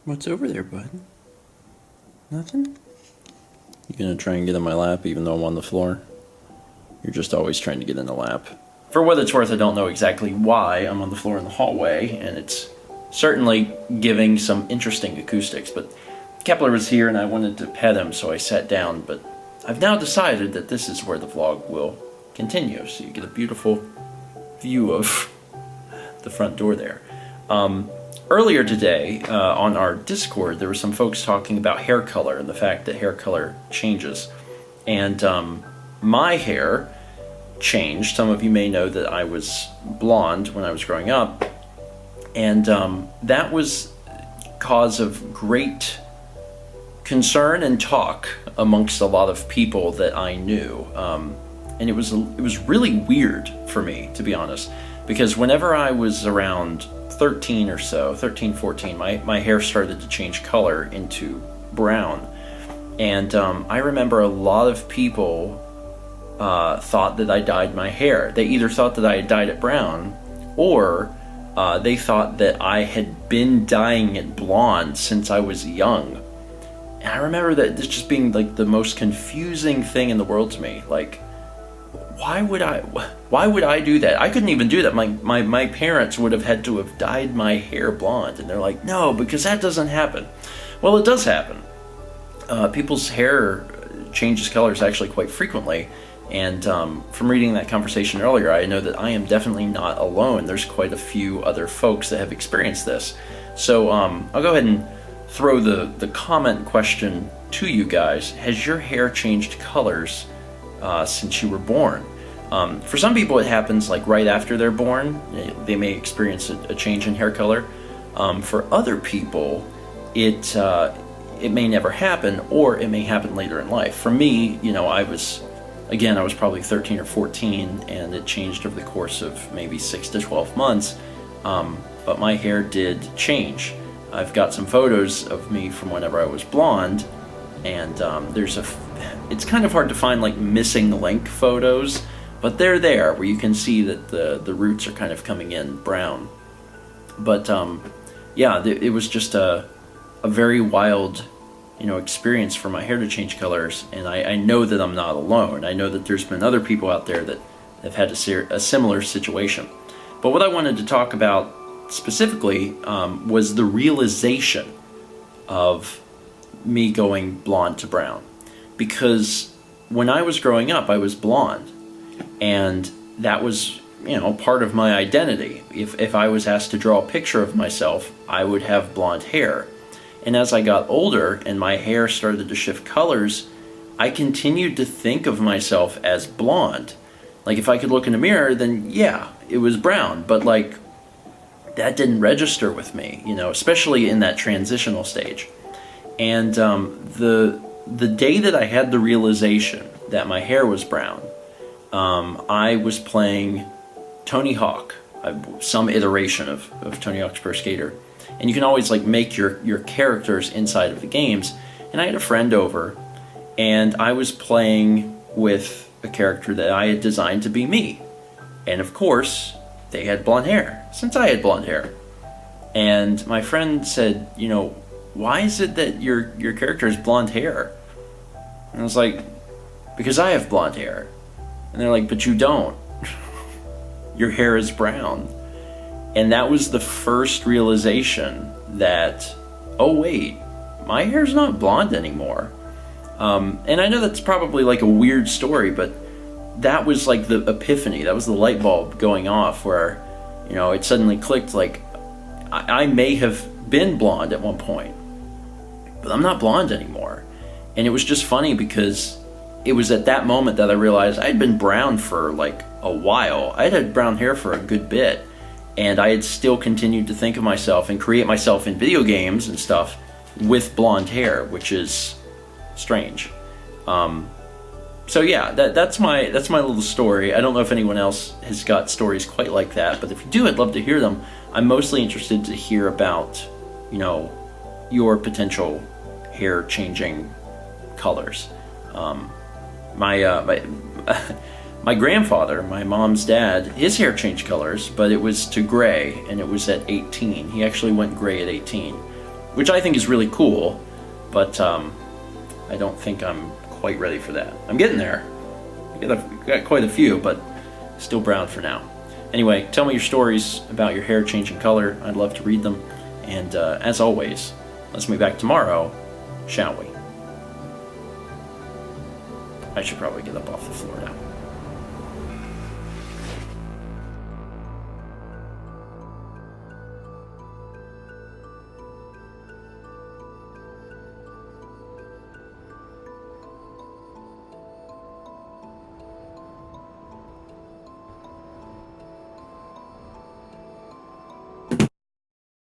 What's over there, bud? Nothing? You gonna try and get in my lap even though I'm on the floor? You're just always trying to get in the lap. For what it's worth, I don't know exactly why I'm on the floor in the hallway, and it's certainly giving some interesting acoustics, but Kepler was here and I wanted to pet him, so I sat down, but I've now decided that this is where the vlog will continue, so you get a beautiful view of the front door there. Earlier today, on our Discord, there were some folks talking about hair color and the fact that hair color changes. And my hair changed. Some of you may know that I was blonde when I was growing up. And that was cause of great concern and talk amongst a lot of people that I knew. And it was really weird for me, to be honest, because whenever I was around 13 or so, 13, 14, my hair started to change color into brown. And I remember a lot of people thought that I dyed my hair. They either thought that I had dyed it brown, or they thought that I had been dyeing it blonde since I was young. And I remember that this just being like the most confusing thing in the world to me. Like, why would I do that? I couldn't even do that. My parents would have had to have dyed my hair blonde, and they're like, no, because that doesn't happen. Well, it does happen. People's hair changes colors actually quite frequently, and from reading that conversation earlier, I know that I am definitely not alone. There's quite a few other folks that have experienced this. So I'll go ahead and throw the comment question to you guys. Has your hair changed colors since you were born? For some people it happens like right after they're born. They may experience a change in hair color. For other people it may never happen, or it may happen later in life. For me, I was probably 13 or 14, and it changed over the course of maybe 6 to 12 months, but my hair did change. I've got some photos of me from whenever I was blonde, and it's kind of hard to find like missing link photos, but they're there where you can see that the roots are kind of coming in brown. But it was just a very wild experience for my hair to change colors, and I know that I'm not alone. I know that there's been other people out there that have had a similar situation. But what I wanted to talk about specifically was the realization of me going blonde to brown. Because when I was growing up, I was blonde, and that was part of my identity. If I was asked to draw a picture of myself, I would have blonde hair. And as I got older and my hair started to shift colors, I continued to think of myself as blonde. Like, if I could look in a mirror, then yeah, it was brown, but like that didn't register with me, especially in that transitional stage. And the day that I had the realization that my hair was brown, I was playing Tony Hawk, some iteration of Tony Hawk's Pro Skater. And you can always like make your characters inside of the games. And I had a friend over, and I was playing with a character that I had designed to be me. And of course, they had blonde hair, since I had blonde hair. And my friend said, why is it that your character has blonde hair? And I was like, because I have blonde hair. And they're like, but you don't. Your hair is brown. And that was the first realization that, oh wait, my hair's not blonde anymore. And I know that's probably like a weird story, but that was like the epiphany. That was the light bulb going off where, it suddenly clicked, like, I may have been blonde at one point, but I'm not blonde anymore. And it was just funny because it was at that moment that I realized I'd been brown for like a while. I'd had brown hair for a good bit, and I had still continued to think of myself and create myself in video games and stuff with blonde hair, which is strange. So yeah, that's my little story. I don't know if anyone else has got stories quite like that, but if you do, I'd love to hear them. I'm mostly interested to hear about, your potential hair changing colors. My grandfather, my mom's dad, his hair changed colors, but it was to gray, and it was at 18. He actually went gray at 18. which I think is really cool, but I don't think I'm quite ready for that. I'm getting there. I've got quite a few, but still brown for now. Anyway, tell me your stories about your hair changing color. I'd love to read them. And as always, let's meet back tomorrow, shall we? I should probably get up off the floor now.